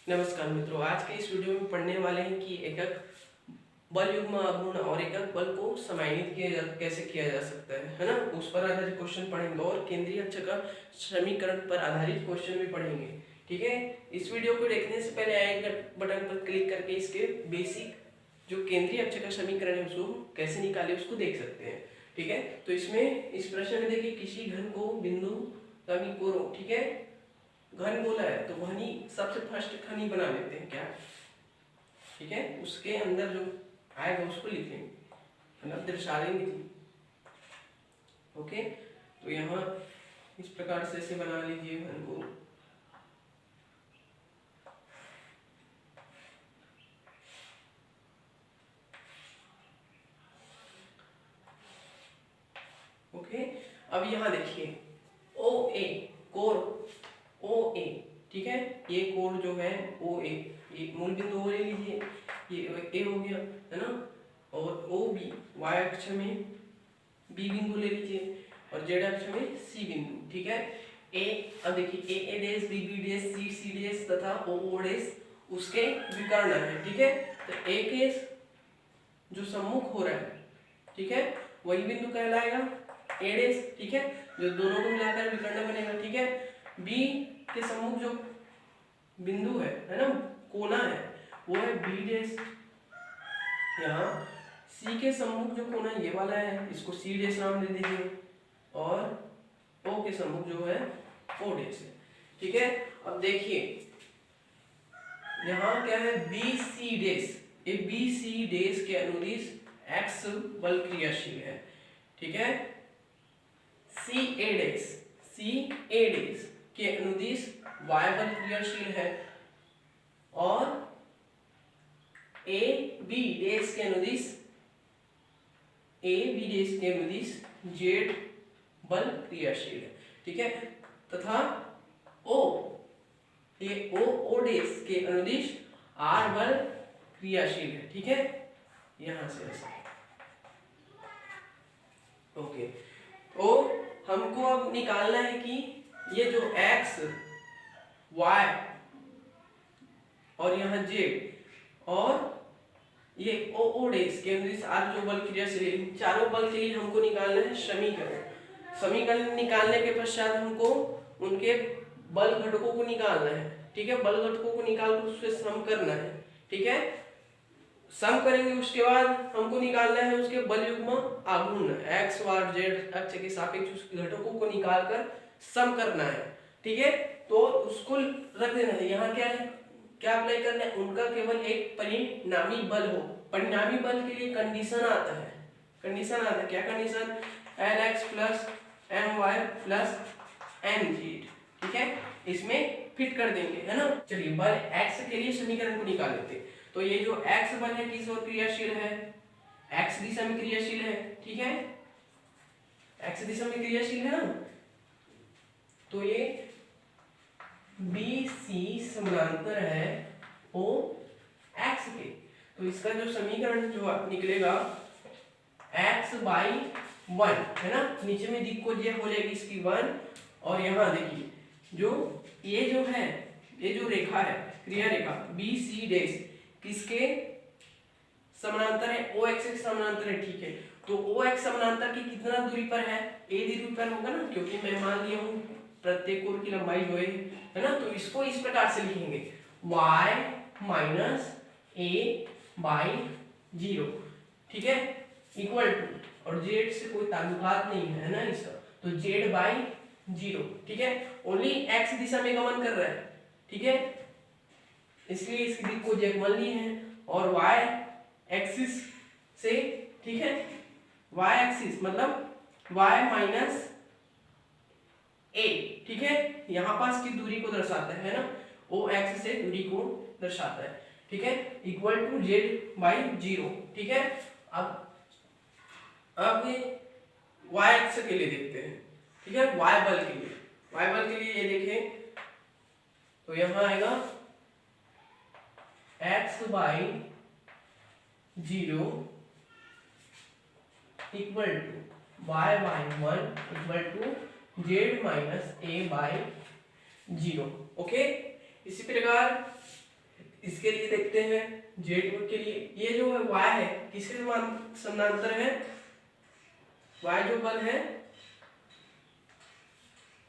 नमस्कार मित्रों, आज के इस वीडियो में पढ़ने वाले हैं कि एकक बल युग्म आघूर्ण और एकक बल को समायोजित कैसे किया जा सकता है ना। उस पर आधारित क्वेश्चन पढ़ेंगे और केंद्रीय अक्ष का समीकरण पर आधारित क्वेश्चन भी पढ़ेंगे। ठीक है, इस वीडियो को देखने से पहले आई बटन पर क्लिक करके इसके बेसिक जो केंद्रीय अक्ष का समीकरण है उसको कैसे निकाले उसको देख सकते हैं। ठीक है, तो इसमें इस प्रश्न में देखिए किसी घन को बिंदु कोरो, ठीक है, घन बोला है तो घनी सबसे फर्स्ट खनी बना लेते हैं क्या। ठीक है, उसके अंदर जो आएगा उसको लिख लेंगे, मतलब दर्शा लेंगे। ओके, तो यहाँ इस प्रकार से ऐसे बना लीजिए घन को। ओके, अब यहाँ देखिए ओ ए कोर ओ ए, ठीक है, ये कोण जो है ओ ए, ये मूल बिंदु ओ ले लीजिए, ये ए हो गया है ना, और ओ बी वाई अक्ष में बी बिंदु ले लीजिए और जेड अक्ष में सी बिंदु। ठीक है, ए अब देखिए ए dash B B dash C C dash तथा ओ ओ डैश उसके विकर्ण है। ठीक है, तो ए के जो सम्मुख हो रहा है, ठीक है, वही बिंदु कहलाएगा ए डैश। ठीक है, जो दोनों को मिलाकर विकर्ण बनेगा। ठीक है, बी के सम्मुख जो बिंदु है ना, कोना है, वो है बी डैश। यहाँ सी के सम्मुख जो कोना ये वाला है, इसको सी डैश नाम दे दीजिए, और ओ के सम्मुख जो है ओ डैश है। ठीक है, अब देखिए यहाँ क्या है, बी सी डैश, ये बी सी डैश के अनुदिश एक्स बल क्रियाशील है। ठीक है, सी ए डैश के अनुदिश y बल क्रियाशील है, और ए बी डैश के अनुदिश z बल क्रियाशील है। ठीक है, तथा ओ डैश के अनुदिश r बल क्रियाशील है। ठीक है, यहां से ऐसा। ओके, तो हमको अब निकालना है कि ये जो x y और यहाँ z और ये o डैश के अनुदिश r जो बल क्रियाशील है, इन चारों बल के लिए हमको निकालना है समीकरण निकालने के पश्चात हमको उनके बल घटकों को निकालना है। ठीक है, बल घटकों को निकालकर उससे सम करना है। ठीक है, सम करेंगे, उसके बाद हमको निकालना है उसके बल युग्म आघूर्ण x y z अक्ष के सापेक्ष उसके घटकों को निकालकर सम करना है। ठीक है, तो उसको रख देना है। यहाँ क्या है, क्या अप्लाई करना है, उनका केवल एक परिणामी बल हो। परिणामी बल के लिए कंडीशन आता है, क्या condition, Lx plus My plus Mz। ठीक है, इसमें फिट कर देंगे, है ना। चलिए बल x के लिए समीकरण को निकाल लेते हैं। तो ये जो x बल है किस ओर क्रियाशील है, x दिशा में क्रियाशील है। ठीक है, x दिशा में क्रियाशील है ना, तो ये BC समानांतर है OX के। तो इसका जो समीकरण जो निकलेगा x/1 है ना, नीचे में दिक् को ये हो जाएगी इसकी 1, और यहाँ देखिए जो ये जो है, ये जो रेखा है क्रिया रेखा BC डैश किसके समानांतर है, OX के समानांतर है। ठीक है, तो OX समानांतर की कितना दूरी पर है, a दूरी पर होगा ना, क्योंकि मैं मान लिया हूँ प्रत्येक कोण की लंबाई जो है ना। तो इसको इस प्रकार से लिखेंगे y माइनस a/0। ठीक है, इक्वल टू, और z से कोई ताल्लुकात नहीं है ना इसका, तो z/0। ठीक है, ओनली x दिशा में गमन कर रहा है। ठीक है, इसलिए इसकी दिक् को z मान ली है, और y एक्सिस से, ठीक है, y एक्सिस मतलब y माइनस a। ठीक है, यहाँ पास की दूरी को दर्शाता है ना, OX से दूरी को दर्शाता है। ठीक है, इक्वल टू z/0। ठीक है, अब y एक्स के लिए देखते हैं। ठीक है, y बल के लिए ये देखें तो यहाँ आएगा x/0 equal to y/1 equal to z minus a/0। Okay, इसी प्रकार इसके लिए देखते हैं जेड के लिए, ये जो है वाई है किसके समानांतर है, वाई जो बल है,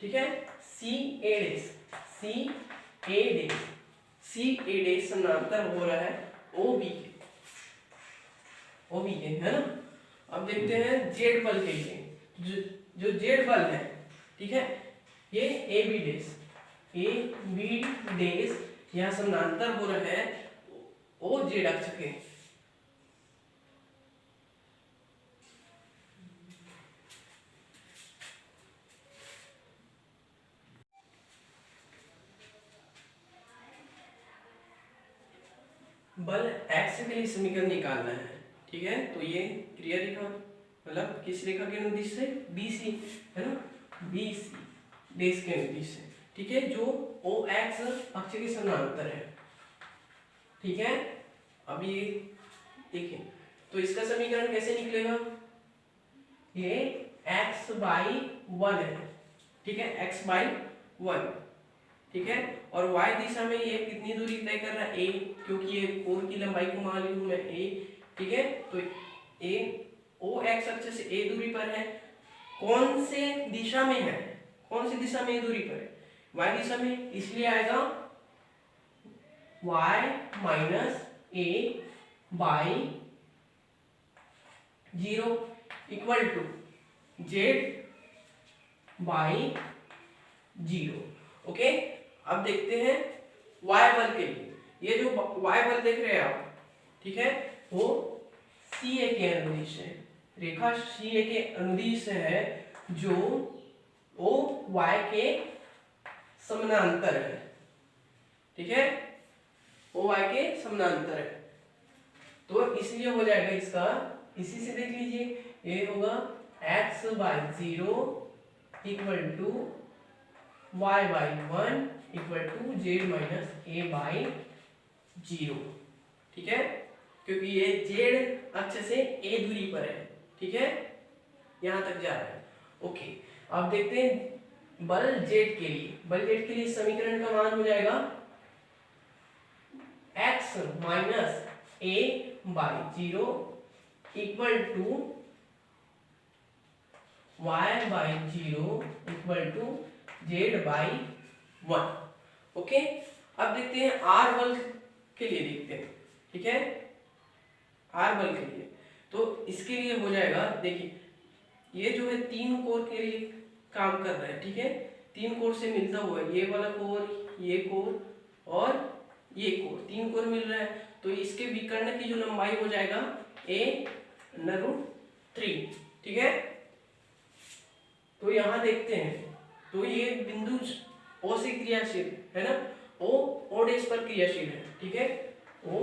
ठीक है, सी ए डेस, सी ए डेस, सी ए डेस समानांतर हो रहा है ओ बी के, ओ बी के, है ना। अब देखते हैं जेड बल के लिए, जो जेड बल है, ठीक है, ये A B days, A B डेस यहाँ समानांतर हो रहा है ओ जेड अक्ष के, बल एक्स के लिए समीकरण निकालना है, ठीक है। तो ये क्रिया रेखा मतलब किस रेखा के अनुदिश से, BC, है ना, BC देश के अनुदिश से, ठीक है, जो OX अक्ष के समानांतर है, ठीक है। अब ये देखिए, तो इसका समीकरण कैसे निकलेगा, ये x/1 है, ठीक है, x/1, ठीक है, और y दिशा में ये कितनी दूरी तय कर रहा है, a, क्योंकि ये कोण की लंबाई को मान ली हूं मैं a, ठीक है। तो a OX अक्ष से a दूरी पर है, कौन से दिशा में है, कौन सी दिशा में दूरी पर है, y दिशा में, इसलिए आएगा y minus a by 0 equal to z by 0, okay. अब देखते हैं y बल के लिए, ये जो y बल देख रहे हैं आप, ठीक है, वो CA के अनुदिश है, रेखा CA के अनुदिश है, जो OY के समानांतर है, ठीक है, OY के समानांतर है। तो इसलिए हो जाएगा इसका, इसी से देख लीजिए, ये होगा x/0 equal to y/1 equal to z - a/0, ठीक है, क्योंकि ये z अक्ष से a दूरी पर है, ठीक है, यहां तक जा रहा है, ओके। अब देखते हैं बल z के लिए, बल z के लिए समीकरण का मान हो जाएगा x - a/0 equal to y/0 equal to z/1, okay. अब देखते हैं r बल के लिए, देखते हैं, ठीक है, r बल के लिए, तो इसके लिए हो जाएगा, देखिए ये जो है तीन कोर के लिए काम कर रहा है, ठीक है, तीन कोर से मिलता हुआ, ये वाला कोर, ये कोर और ये कोर, तीन कोर मिल रहा है, तो इसके विकर्ण की जो लंबाई हो जाएगा a√3, ठीक है। तो यहां देखते हैं, तो ये बिंदु O से क्रियाशील है ना, O डेश पर क्रियाशील है, ठीक है, O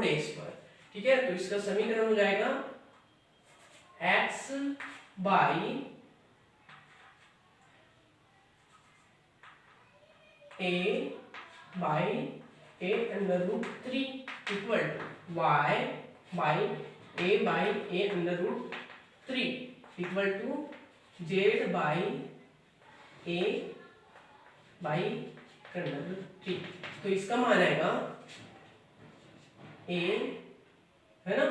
डेश पर, ठीक है। तो इसका समीकरण हो जाएगा x by a/√3 equal to y by a/√3 equal to z/a/√3। तो इसका मान आएगा a, है ना,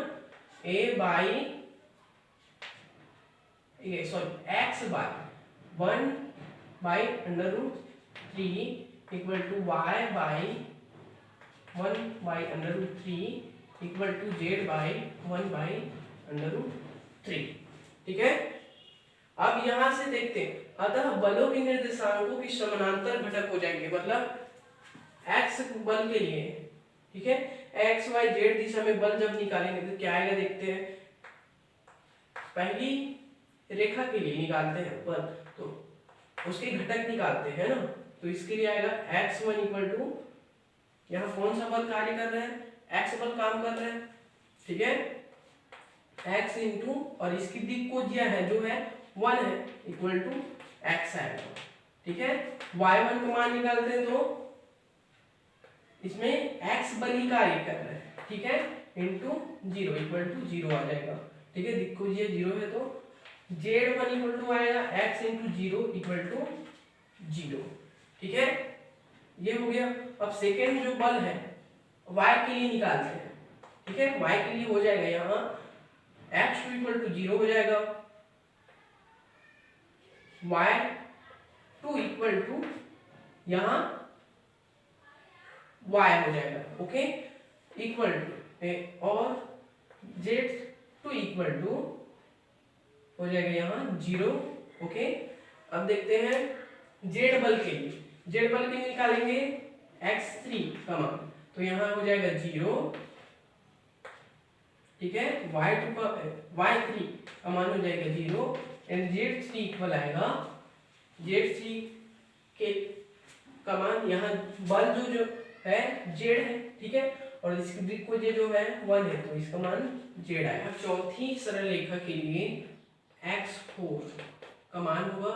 x/1/√3 equal to y/1/√3 equal to z/1/√3, ठीक है। अब यहां से देखते हैं, अतः बलों के निर्देशांकों की समानांतर घटक हो जाएंगे, मतलब x बल के लिए, ठीक है, x y z दिशा में बल जब निकालेंगे तो क्या आएगा, देखते हैं। पहली रेखा के लिए निकालते हैं बल, तो उसके घटक निकालते हैं ना, तो इसके लिए आएगा x1 इक्वल टू, यहाँ कौन सा बल कार्य कर रहा है, x बल काम कर रहा है, ठीक है, x इंटू, और इसकी दिक् को दिया है जो है 1 है, इक्वल टू x आएगा, ठीक है। y1 का मान निकालते हैं तो इसमें x बल ही कार्य कर रहा है, ठीक है, इंटू 0 इक्वल टू 0 आ जाएगा, ठीक है, दिक् को दिया 0 है तो z1 इक्वल टू आएगा x इंटू 0 इक्वल टू 0, ठीक है, ये हो गया। अब सेकेंड जो बल है y के लिए निकालते हैं, ठीक है। y के लिए हो जाएगा यहाँ x2 = 0 हो जाएगा, y2 = यहाँ y हो जाएगा, ओके, इक्वल टू, और z2 = हो जाएगा यहाँ 0, ओके। अब देखते हैं z बल के लिए, z बल के लिए निकालेंगे x3 का मान, तो यहाँ हो जाएगा 0, ठीक है। y3 का मान हो जाएगा 0 एंड z3 इक्वल आएगा, z3 के का मान यहाँ बल जो है z है, ठीक है, और इसकी दिक्कत जो है 1 है, तो इसका मान z आएगा। चौथी सरल रेखा के लिए x4 का मान होगा,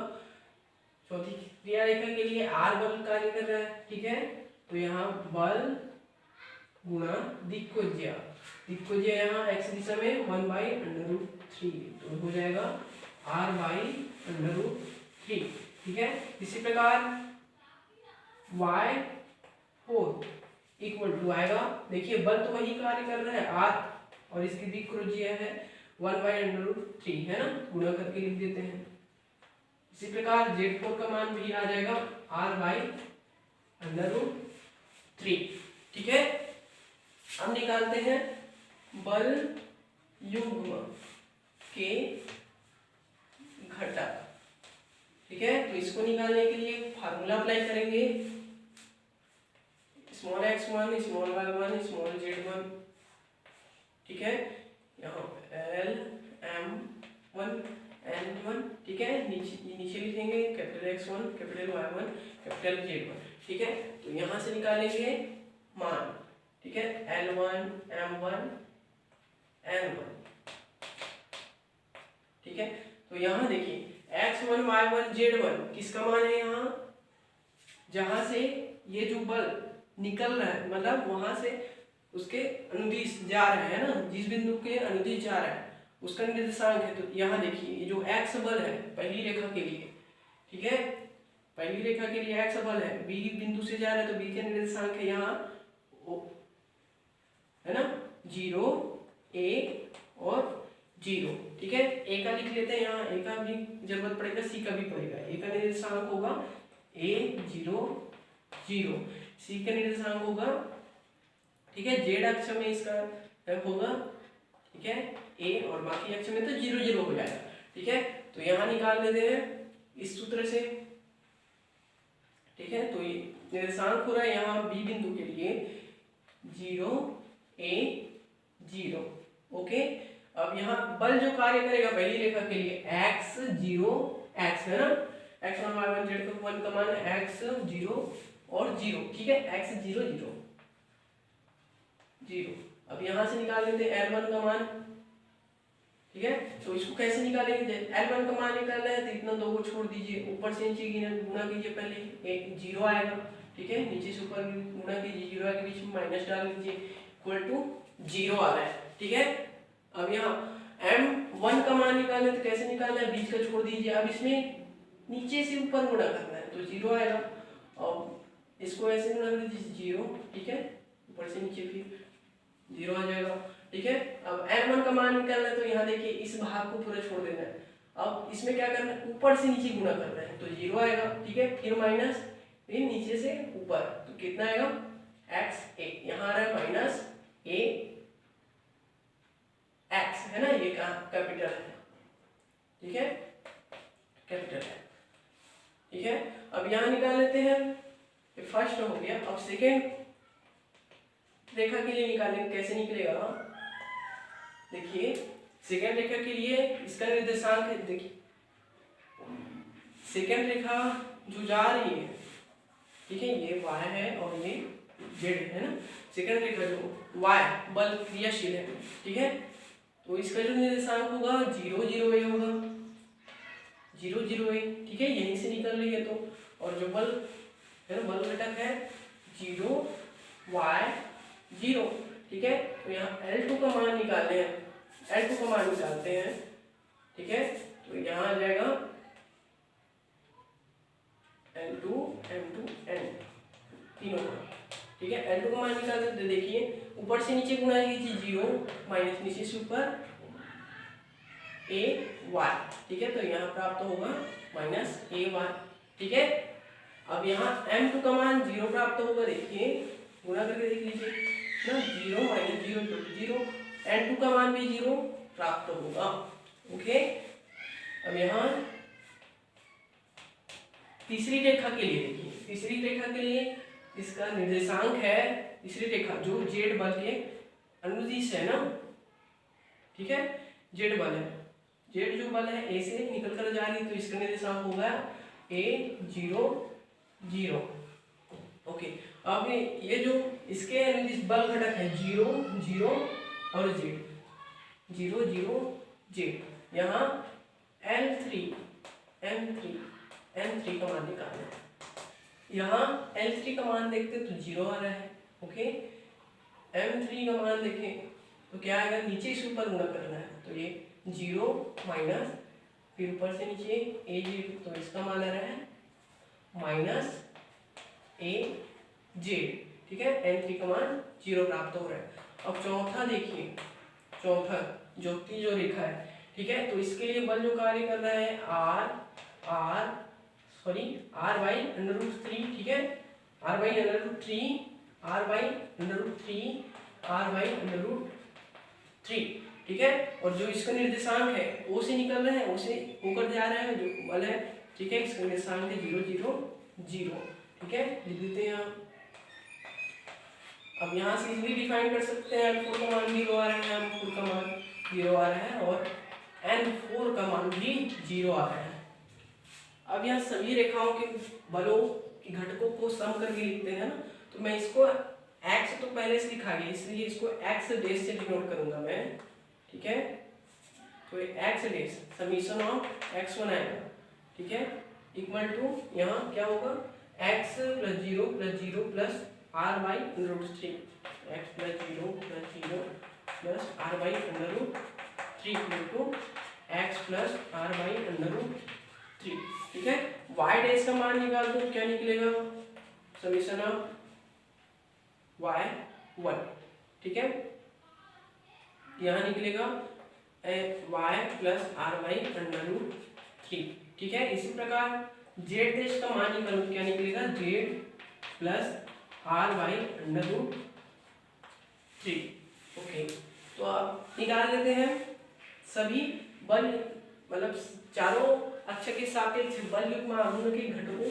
चौथी क्रिया रेखा के लिए r बल कार्य कर रहा है, ठीक है, तो यहाँ बल गुणा दिक्कोज्या, दिक्कोज्या यहाँ x दिशा में 1/√3, तो हो जाएगा r/√3, ठीक है। इसी प्रकार y4 इक्वल टू आएगा, देखिए बल तो वही कार्य कर रहा है r, और इसकी दिक्कोज्या है 1/√3, है ना, गुणा करके लिख देते हैं। इसी प्रकार z4 का मान भी आ जाएगा r/√3, ठीक है। अब निकालते हैं बल युग्म के घटक, ठीक है, तो इसको निकालने के लिए फार्मूला अप्लाई करेंगे, small x1 small y1 small z1, ठीक है, यहाँ L/M1 N1, ठीक है, नीचे लिखेंगे capital X1 capital Y1 capital Z1, ठीक है। तो यहाँ से निकालेंगे मान, ठीक है, L1 M1 N1, ठीक है। तो यहाँ देखिए X1 Y1 Z1 किसका मान है, यहाँ जहां से ये जो बल निकल रहा है, मतलब वहां से उसके अनुदिश जा रहा है ना, जिस बिंदु के अनुदिश जा रहा है उसका निर्देशांक है। तो यहाँ देखिए ये जो x बल है पहली रेखा के लिए, ठीक है, पहली रेखा के लिए x बल है, b बिंदु से जा रहा है, तो b का निर्देशांक है यहाँ है ना 0 a और 0, ठीक है। a का लिख लेते हैं, यहाँ a का भी जरूरत पड़ेगा, c का भी पड़ेगा। a का निर्देशांक होगा a 0 0, c का निर्देशांक होगा, ठीक है, z अक्ष में इसका होगा, ठीक है, a, और बाकी अक्ष में तो 0 0 हो जाएगा, ठीक है। तो यहाँ निकाल लेते हैं इस सूत्र से, ठीक है। तो ये निर्देशांक हो रहा है यहाँ b बिंदु के लिए 0 a 0, ओके। अब यहाँ बल जो कार्य करेगा पहली रेखा के लिए x 0 x है ना, x1 y1 z1 का मान x 0 और 0, ठीक है, x 0 0 0। अब यहाँ से निकाल लेते हैं L1 का मान, ठीक है। तो इसको कैसे निकालेंगे, L1 का मान निकालना है तो इतना दो को छोड़ दीजिए, ऊपर से नीचे गुणा कीजिए, पहले एक 0 आएगा, ठीक है, नीचे से ऊपर गुणा कीजिए, 0 के बीच में माइनस डाल दीजिए, इक्वल टू 0 आ रहा है, ठीक है। अब यहाँ M1 का मान निकालना है तो कैसे निकालना है, बीच का छोड़ दीजिए, अब इसमें नीचे से ऊपर गुणा करना है तो 0 आएगा, और इसको ऐसे गुणा कर दीजिए 0, ठीक है, ऊपर से नीचे फिर 0 आ जाएगा, ठीक है। अब N1 का मान निकालना है तो यहाँ देखिए इस भाग को पूरा छोड़ देना है, अब इसमें क्या करना है, ऊपर से नीचे गुणा करना है तो 0 आएगा, ठीक है, फिर माइनस, फिर नीचे से ऊपर, तो कितना आएगा x a, यहाँ आ रहा है माइनस a x, है ना, ये कैपिटल है, ठीक है, कैपिटल है, ठीक है। अब यहाँ निकाल लेते हैं, फर्स्ट हो गया। अब सेकेंड रेखा के लिए निकालेंगे, कैसे निकलेगा, देखिए सेकेंड रेखा के लिए इसका निर्देशांक है, देखिए सेकेंड रेखा जो जा रही है, ठीक है, ये y है और ये z है ना, सेकेंड रेखा जो y बल क्रियाशील है, ठीक है, तो इसका जो निर्देशांक होगा 0 0 a होगा, 0 0 a, ठीक है, यहीं से निकल रही है तो, और जो बल है ना, बल घटक है 0 y 0, ठीक है। तो यहाँ L2 का मान निकालते हैं, L2 का मान निकालते हैं, ठीक है, तो यहाँ आ जाएगा L2 M2 N तीनों का, ठीक है। L2 का मान निकाल सकते, देखिए ऊपर से नीचे गुणा कीजिए 0 माइनस नीचे से ऊपर AY, ठीक है। तो यहाँ प्राप्त होगा माइनस AY, ठीक है। अब यहाँ M2 का मान 0 प्राप्त होगा, देखिए गुणा करके देख लीजिए ना, 0 माइनस 0 0, N2 का मान भी 0 प्राप्त होगा, ओके। अब यहाँ तीसरी रेखा के लिए देखिए, तीसरी रेखा के लिए इसका निर्देशांक है, तीसरी रेखा जो जेड बल के अनुदिश है ना, ठीक है। जेड बल है, जेड जो बल है ए से निकल कर जा रही है, तो इसका निर्देशांक होगा A0 0, ओके। अब ये जो इसके अनुदिश बल घटक है 0 0 और जेड 0 0 जेड, यहाँ L3 M3 का मान निकालना है। यहाँ L3 का मान देखते तो 0 आ रहा है, ओके। M3 का मान देखें तो क्या आएगा, नीचे से ऊपर गुणा करना है, तो ये 0 माइनस फिर ऊपर से नीचे AZ, तो इसका मान आ रहा है माइनस AZ, ठीक है। M3 का मान 0 प्राप्त हो रहा है। अब चौथा देखिए, चौथा जो रेखा है, ठीक है। तो इसके लिए बल जो कार्य कर रहा है R/√3, ठीक है। R/√3, ठीक है। और जो इसका निर्देशांक है O से निकल रहा है, O से होकर जा रहा है जो बल है, ठीक है। इसका निर्देशांक है 0 0 0, ठीक है। लिख देते हैं आप। अब यहाँ से इजीली डिफाइन कर सकते हैं, L4 का मान 0 आ रहा है, M4 का मान 0 आ रहा है और N4 का मान भी 0 आ रहा है। अब यहाँ सभी रेखाओं के बलों के घटकों को सम करके लिखते हैं ना, तो मैं इसको x तो पहले से लिखा गया, इसलिए इसको x डैश से डिनोट करूंगा मैं, ठीक है। तो x dash summation of x1 आएगा, ठीक है, इक्वल टू यहाँ क्या होगा x + 0 + 0 + R/√3, x + 0 + 0 + R/√3 equal to x + R/√3, ठीक है। y डैश का मान निकाल दो, क्या निकलेगा, समीशन ऑफ y1, ठीक है। यहाँ निकलेगा y + R/√3, ठीक है। इसी प्रकार z डैश का मान निकालो, क्या निकलेगा, z + R/√3, ओके। तो आप निकाल लेते हैं सभी बल, मतलब चारों अक्ष के सापेक्ष बल युग्म आघूर्ण के घटकों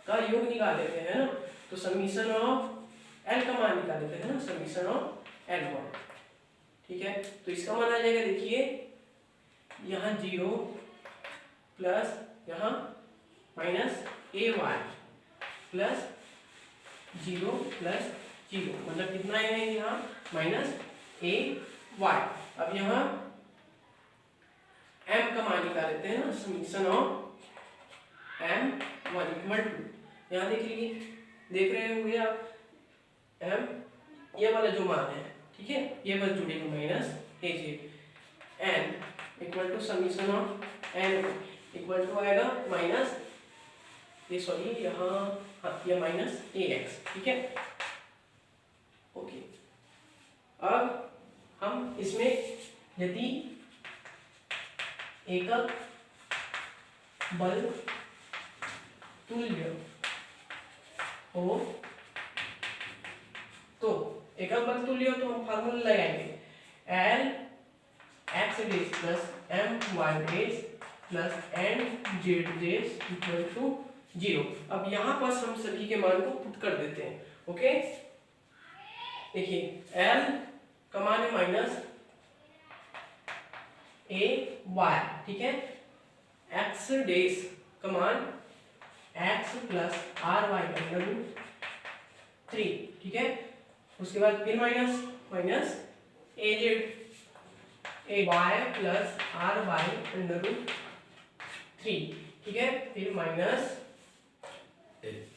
का योग निकाल लेते हैं ना। तो समीशन ऑफ L का मान निकाल लेते हैं ना, समीशन ऑफ L1, ठीक है। तो इसका मान आ जाएगा, देखिए यहाँ 0 प्लस यहाँ माइनस AY प्लस 0 + 0, मतलब कितना है यहाँ माइनस AY। अब यहाँ M का मान निकाल लेते हैं ना, summation of M1 equal to, यहाँ देख रहे होंगे आप M, ये वाला जो मान है, ठीक है, ये बस जुड़ेगा minus AZ, N equal to summation of N equal to आएगा माइनस ये माइनस AX, ठीक है, ओके। अब हम इसमें यदि एकक बल तुल्य हो, तो एकक बल तुल्य हो तो हम फार्मूला लगाएंगे L(x) + My' + Nz' = 0। अब यहाँ पर हम सभी के मान को पुट कर देते हैं, ओके। देखिए L का मान है माइनस AY, ठीक है। x डैश का मान x + R/√3, ठीक है। उसके बाद फिर माइनस AY + R/√3, ठीक है। फिर minus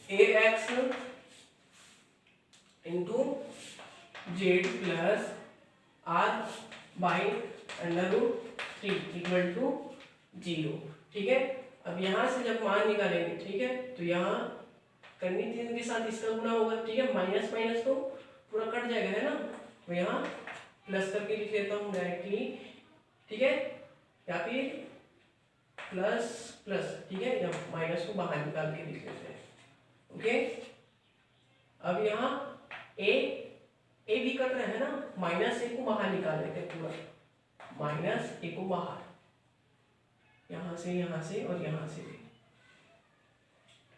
AX into Z + R/√3 equal to 0, ठीक है। अब यहाँ से जब मान निकालेंगे, ठीक है, तो यहाँ कर्णी 3 के साथ इसका गुना होगा, ठीक है। माइनस माइनस तो पूरा कट जाएगा, है ना। तो यहाँ प्लस करके लिख लेता हूँ डायरेक्टली, ठीक है, या फिर प्लस प्लस, ठीक है, या माइनस को बाहर निकाल के लिख लेते हैं, ओके। अब यहाँ ए भी कट रहा है ना, माइनस ए को बाहर निकाल लेते हैं पूरा, माइनस ए को बाहर, यहाँ से और यहाँ से भी,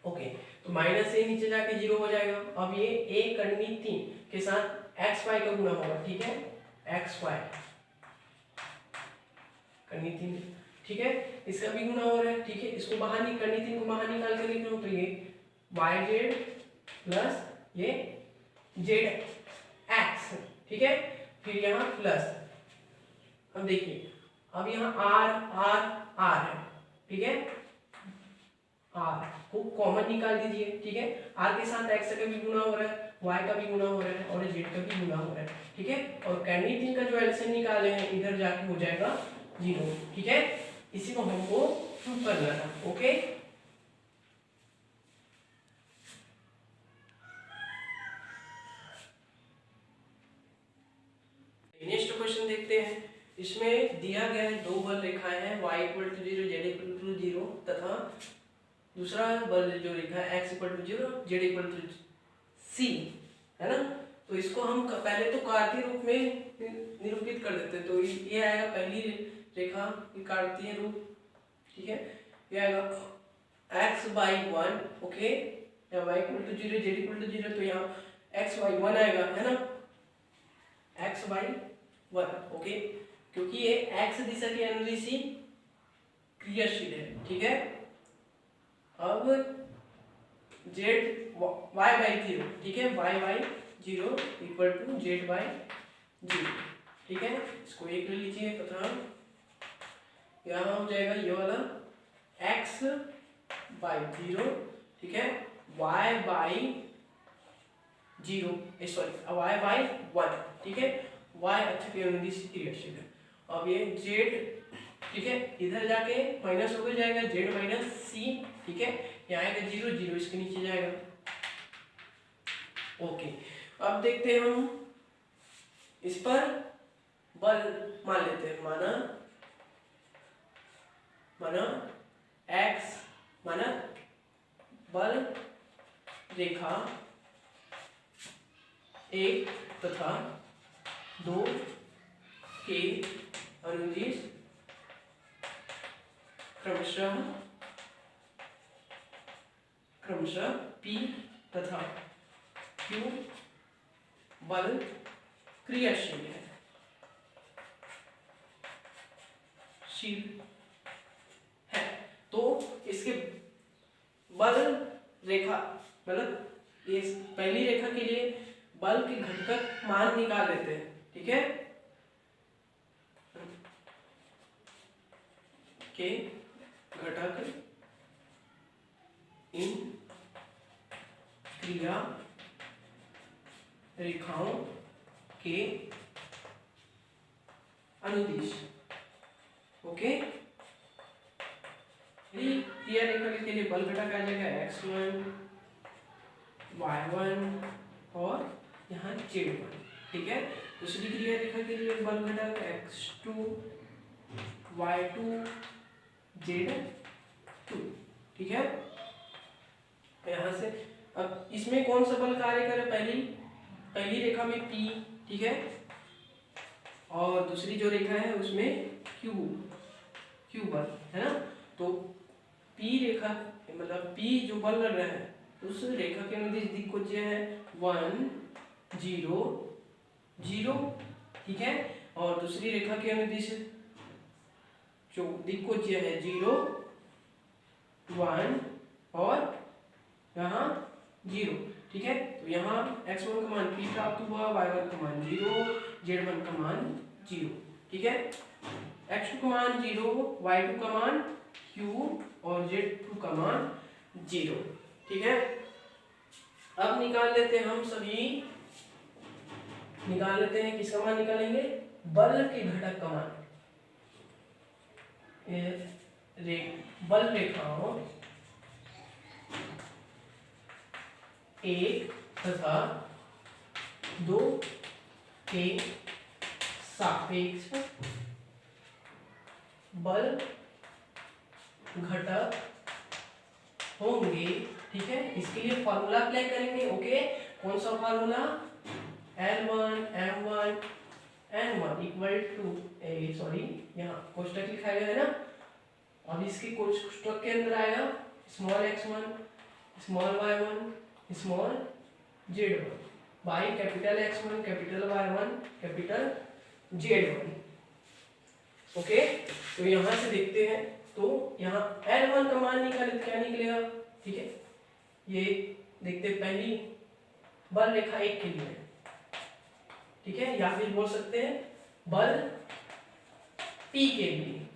ओके। तो माइनस ए नीचे जाके 0 हो जाएगा। अब ये ए कर्णी 3 के साथ एक्स वाई का गुना होगा, ठीक है, एक्स वाई कर्णी 3, ठीक है, इसका भी गुना हो रहा है, ठीक है। इसको बाहर कर्णी 3 को बाहर निकाल कर लिख लो, तो ये वाई जेड प्लस ये जेड एक्स, ठीक है। फिर यहाँ प्लस, अब देखिए, अब यहाँ आर है, ठीक है, आर को कॉमन निकाल दीजिए, ठीक है। आर के साथ एक्स का भी गुना हो रहा है, वाई का भी गुना हो रहा है और जेड का भी गुना हो रहा है, ठीक है। और कर्णी 3 का जो एलसीएम निकाले हैं इधर जाके हो जाएगा 0, ठीक है। इसी को हमको प्रूव करना था, ओके। नेक्स्ट क्वेश्चन देखते हैं। इसमें दिया गया है 2 बल रेखाएं हैं, y = 0, z = 0 तथा दूसरा बल जो रेखा है x = 0, z = c, है ना। तो इसको हम पहले तो कार्तीय रूप में निरूपित कर देते हैं। तो ये आएगा पहली रेखा की कार्तीय रूप, ठीक है। ये आएगा x/1, ओके, या y = 0, z = 0, तो यहाँ x/1 आएगा, है ना, x/1, ओके, क्योंकि ये x दिशा के अनुदिशी क्रियाशील है, ठीक है। अब z y/0, ठीक है, y/0 = z/0, ठीक है। इसको एक ले लीजिए तथा यहाँ हो जाएगा ये वाला x/0, ठीक है, y/1, ठीक है, y अक्ष के अनुदिश क्रियाशील है। अब ये z, ठीक है, इधर जाके माइनस होकर जाएगा z - c, ठीक है, यहाँ आएगा 0, 0 इसके नीचे जाएगा, ओके। अब देखते हैं हम इस पर बल मान लेते हैं, माना x, माना बल रेखा 1 तथा 2 के अनुदिश क्रमशः P तथा Q बल क्रियाशील है, तो इसके बल रेखा मतलब ये पहली रेखा के लिए बल के घटक मान निकाल लेते हैं, ठीक है, के घटक इन क्रिया रेखाओं के अनुदिश, ओके। क्रिया रेखा के लिए बल घटक आ जाएगा x1, y1 और यहाँ z1, ठीक है। दूसरी क्रिया रेखा के लिए बल घटक x2, y2, z2, ठीक है। यहाँ से अब इसमें कौन सा बल कार्य करे, पहली रेखा में P, ठीक है, और दूसरी जो रेखा है उसमें Q बल, है ना। तो P रेखा मतलब P जो बल लग रहा है उस रेखा के अनुदिश दिक्कोज्य है 1, 0, 0, ठीक है, और दूसरी रेखा के अनुदिश जो दिक्कोज्य है 0, 1 और यहाँ 0, ठीक है। तो यहाँ x1 का मान P प्राप्त हुआ, y1 का मान 0, z1 का मान 0, ठीक है। x2 का मान 0, y2 का मान Q और z2 का मान 0, ठीक है। अब निकाल लेते हैं हम सभी, निकाल लेते हैं, किसका मान निकालेंगे, बल के घटक का मान, बल रेखाओं एक तथा दो के सापेक्ष बल घटक होंगे। ठीक है, इसके लिए फॉर्मूला अप्लाई करेंगे। ओके, कौन सा formula? L1 M1 N1 equal to, sorry यहाँ कोष्टक लिखा गया है ना, अब इसके कोष्टक के अंदर आएगा small x1 small y1 small z1 by capital X1 capital Y1 capital Z1। Okay, तो यहाँ से देखते हैं, तो यहाँ L1 का मान निकाले तो क्या निकलेगा? ठीक है, ये देखते हैं, पहली बल रेखा एक के लिए, ठीक है, या फिर बोल सकते हैं बल P के लिए,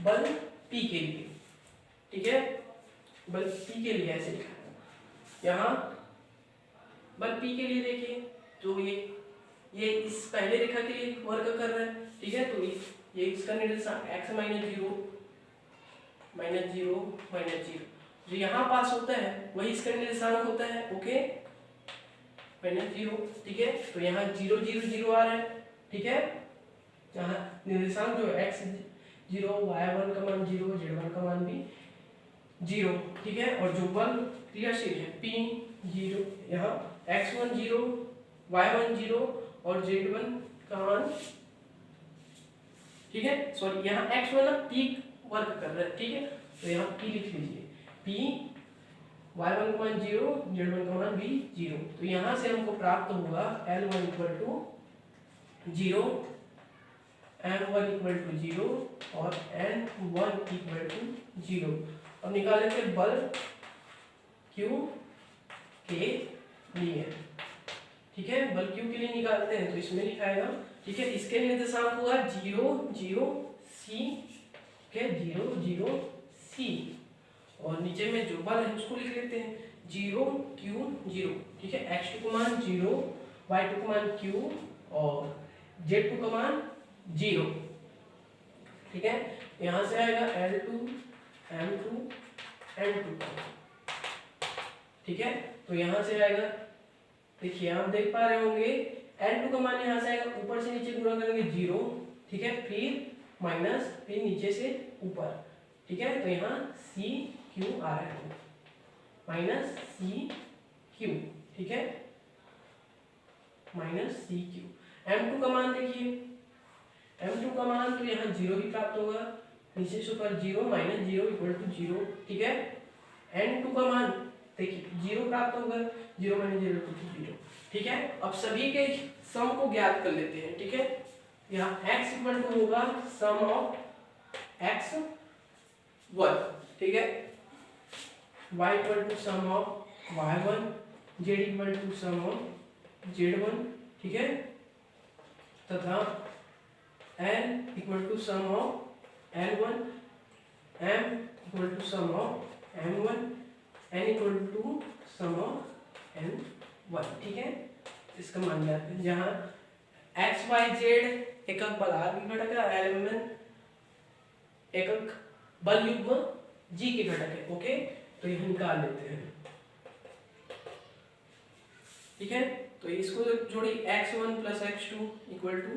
बल P के लिए। ठीक है, बल P के लिए ऐसे लिखा है यहाँ। बल P के लिए देखिए, तो ये इस पहले रेखा के लिए वर्क कर रहा है। ठीक है, तो ये इसका निर्देशांक x -0 जो यहाँ पास होता है वही इसका निर्देशांक होता है। ओके, -0। ठीक है, तो यहाँ 0 0 0 आ रहा है। ठीक है, यहाँ निर्देशांक जो x0 y1 का मान 0 z1 का मान भी 0। ठीक है, और जो बल क्रियाशील है P0, यहाँ x1 0 y1 0 और z1 का मान, ठीक है, सॉरी यहाँ x1 P वर्क कर रहा है। ठीक है, तो यहाँ P लिख लीजिए, P y1 का मान 0 z1 का मान भी 0। तो यहाँ से हमको प्राप्त होगा L1 equal to 0, M1 equal to 0 और N1 इक्वल टू 0। अब निकालें फिर बल Q के लिए। ठीक है, बल Q के लिए निकालते हैं, तो इसमें लिखाएगा। ठीक है, इसके निर्देशांक होगा 0 0 C के 0 0 C, और नीचे में जो बल है उसको लिख लेते हैं 0 Q 0। ठीक है, x2 का मान 0, y2 का मान Q और z2 का मान 0। ठीक है, यहाँ से आएगा L2 M2 N2। ठीक है, तो यहाँ से आएगा, देखिए आप देख पा रहे होंगे N2 का मान यहाँ से आएगा, ऊपर से नीचे गुणा करेंगे 0। ठीक है, फिर माइनस, फिर नीचे से ऊपर। ठीक है, तो यहाँ C Q आ रहा है, माइनस C Q। ठीक है, माइनस C Q। M2 का मान देखिए, M2 का मान तो यहाँ 0 ही प्राप्त होगा, नीचे से ऊपर 0 माइनस 0 इक्वल टू 0। ठीक है, N2 का मान देखिए 0 प्राप्त होगा, 0 माइनस 0 इक्वल टू 0। ठीक है, अब सभी के सम को ज्ञात कर लेते हैं। ठीक है, यहाँ x इक्वल टू होगा सम ऑफ x1। ठीक है, y equal to sum of y1, z equal to sum of z1। ठीक है, तथा n equal to sum of n1, m equal to sum of m1, n equal to sum of n1। ठीक है, इसका मान ज्ञात है, जहाँ x y z एकक बल r की घटक है, L एकक बल युग्म g के घटक है। ओके, तो यह निकाल लेते हैं। ठीक है, तो इसको जोड़ी x1 plus x2 equal to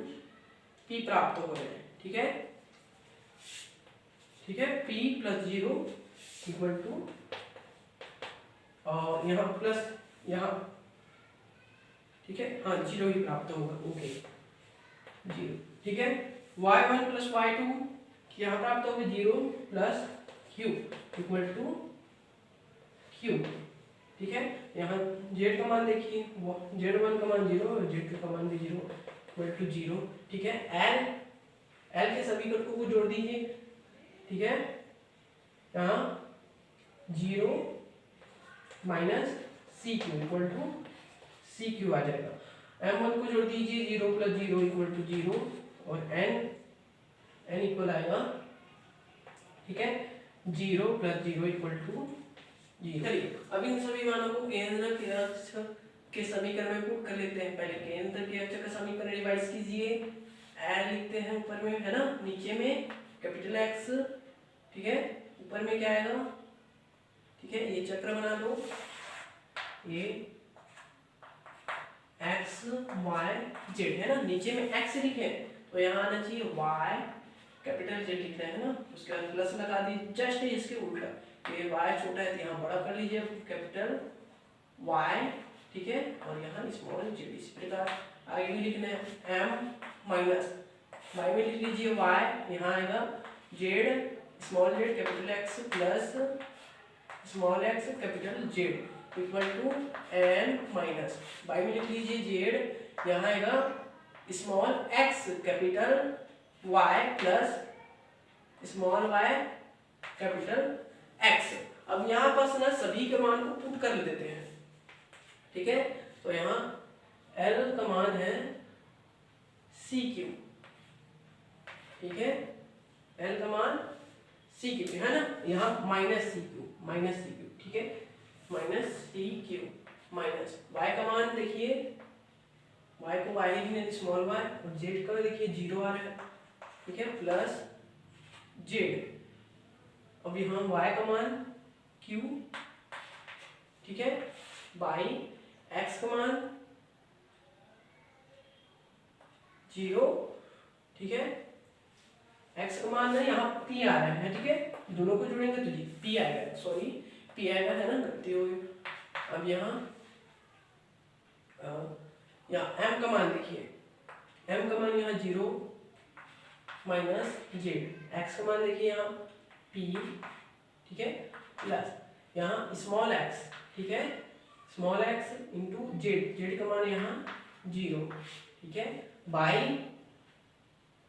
p प्राप्त हो रहे हैं। ठीक है, ठीक है, p प्लस 0 इक्वल टू, और यहाँ प्लस यहाँ, ठीक है, हाँ 0 ही प्राप्त होगा। ओके, 0। ठीक है, y1 प्लस y2 यहाँ प्राप्त होगा 0 plus q equal to q। ठीक है, यहाँ z का मान देखिए, z1 का मान 0 और z2 का मान भी 0 इक्वल टू 0। ठीक है, l के सभी घटकों को जोड़ दीजिए। ठीक है, यहाँ 0 minus CQ equal to CQ आ जाएगा। M1 को जोड़ दीजिए, 0 प्लस 0 इक्वल टू 0, और n इक्वल आएगा, ठीक है, 0 प्लस 0 इक्वल टू 0। चलिए अब इन सभी मानों को केंद्र के समीकरण में पुट कर लेते हैं। पहले केंद्र के अक्षर का समीकरण रिवाइज कीजिए, l लिखते हैं ऊपर में, है ना, नीचे में कैपिटल X। ठीक है, ऊपर में क्या आएगा, ठीक है, ये चक्र बना लो, ये एक्स वाई जेड है ना, नीचे में एक्स लिखे तो यहाँ आना चाहिए वाई कैपिटल जेड लिखना है ना, उसके बाद प्लस लगा दीजिए, जस्ट इसके उल्टा, ये वाई छोटा है तो यहाँ बड़ा कर लीजिए कैपिटल वाई, ठीक है, और यहाँ स्मॉल जेड। इस प्रकार आगे भी लिखना है एम माइनस वाई में लिख लीजिए वाई, यहाँ आएगा Z small Z capital X plus small X capital Z equal to N minus Y में लिख लीजिए जेड, यहाँ आएगा small X capital Y plus small Y capital X. अब यहाँ पर ना सभी के मान को पुट कर देते हैं, ठीक है, तो यहाँ L का मान है सी क्यू, ठीक है, L का मान सी क्यू है ना, यहाँ माइनस सी क्यू, ठीक है, minus C Q minus y का मान देखिए, y को y लिखने स्मॉल y और z का देखिए 0 आ रहा है, ठीक है, प्लस z। अब यहाँ y का मान q, ठीक है, बाई x का मान 0, ठीक है, x का मान है यहाँ p आ रहा है, ठीक है, दोनों को जोड़ेंगे तो जी p आएगा, सॉरी p आएगा है ना, गलती हो गई। अब यहाँ m का मान देखिए, m का मान यहाँ 0 माइनस जेड, x का मान देखिए यहाँ p, ठीक है, प्लस यहाँ स्मॉल x, ठीक है, small x into Z, Z का मान यहाँ 0, ठीक है, बाई,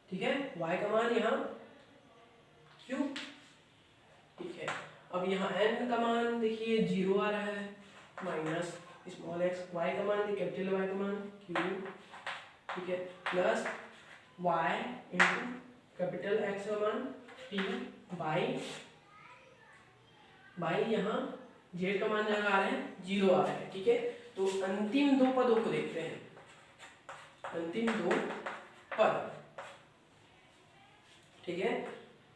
ठीक है, y का मान यहाँ q, ठीक है। अब यहाँ n का मान देखिए 0 आ रहा है माइनस स्मॉल x, y का मान कैपिटल y का मान q, ठीक है, plus y into capital x का मान p बाई यहाँ z का मान जगह आ रहा है 0 आ रहा है, ठीक है। तो अंतिम दो पदों को देखते हैं, अंतिम दो पद, ठीक है,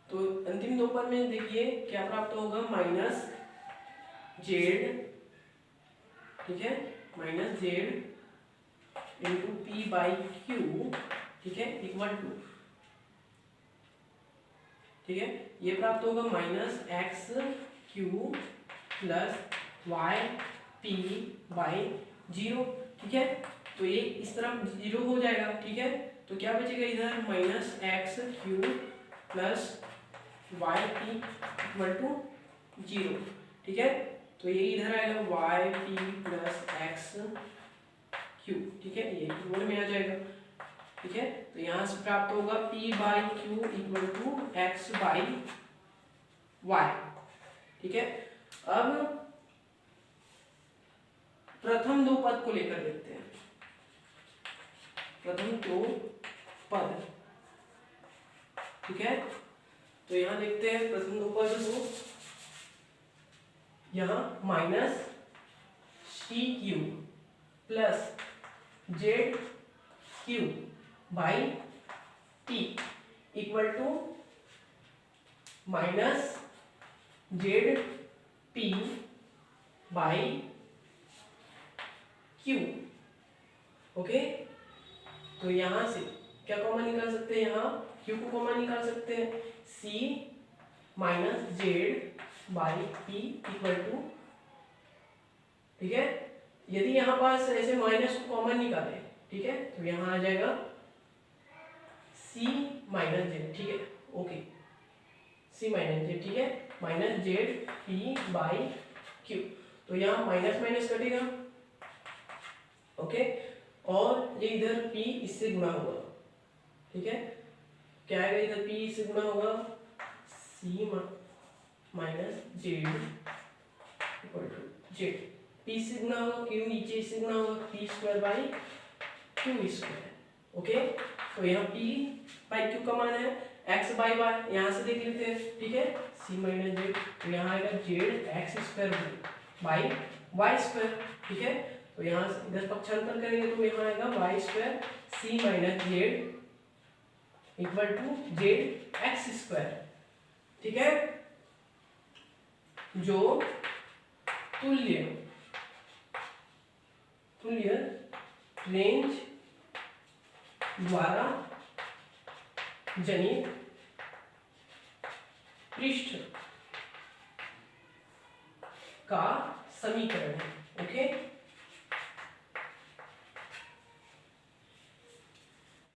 तो अंतिम दो पद में देखिए क्या प्राप्त होगा, माइनस जेड, ठीक है, minus Z into P by Q, ठीक है, इक्वल टू, ठीक है, ये प्राप्त होगा minus X Q plus Y P by 0, ठीक है, तो ये इस तरफ 0 हो जाएगा, ठीक है, तो क्या बचेगा इधर minus X Q plus Y P equal to 0, ठीक है, तो ये इधर आएगा Y P plus X Q, ठीक है, ये कीवर्ड में आ जाएगा, ठीक है, तो यहाँ से प्राप्त होगा p by Q equal to X by Y, ठीक है। अब प्रथम दो पद को लेकर देखते हैं, प्रथम दो पद, ठीक है, तो यहाँ देखते हैं प्रथम दो पद को, यहाँ minus C Q plus Z Q by T equal to minus Z P by Q, okay, तो यहां से क्या कॉमन निकाल सकते हैं, यहाँ क्यू को कॉमन निकाल सकते हैं, C minus Z by P equal to, ठीक है, यदि यहाँ पास ऐसे माइनस को कॉमन निकाले, ठीक है, तो यहाँ आ जाएगा सी माइनस जेड, ठीक है, ओके, सी माइनस जेड, ठीक है, minus Z P by Q, तो यहाँ माइनस माइनस कटेगा, ओके, और ये इधर p इससे गुणा होगा, ठीक है, क्या आएगा इधर p इससे गुणा होगा, c minus Z equal to Z, p से गुणा होगा q नीचे से गुणा होगा p square by q square, okay, तो यहाँ p बाई q का मान है x बाई y, यहाँ से देख लेते हैं, ठीक है, c माइनस जेड, तो यहाँ आएगा Z X square by Y square, ठीक है, तो यहाँ से इधर पक्षांतर करेंगे तो यहाँ आएगा Y square C minus Z equal to Z X square, ठीक है, जो तुल्य तुल्य रेंज द्वारा जनित पृष्ठ का समीकरण है। ओके,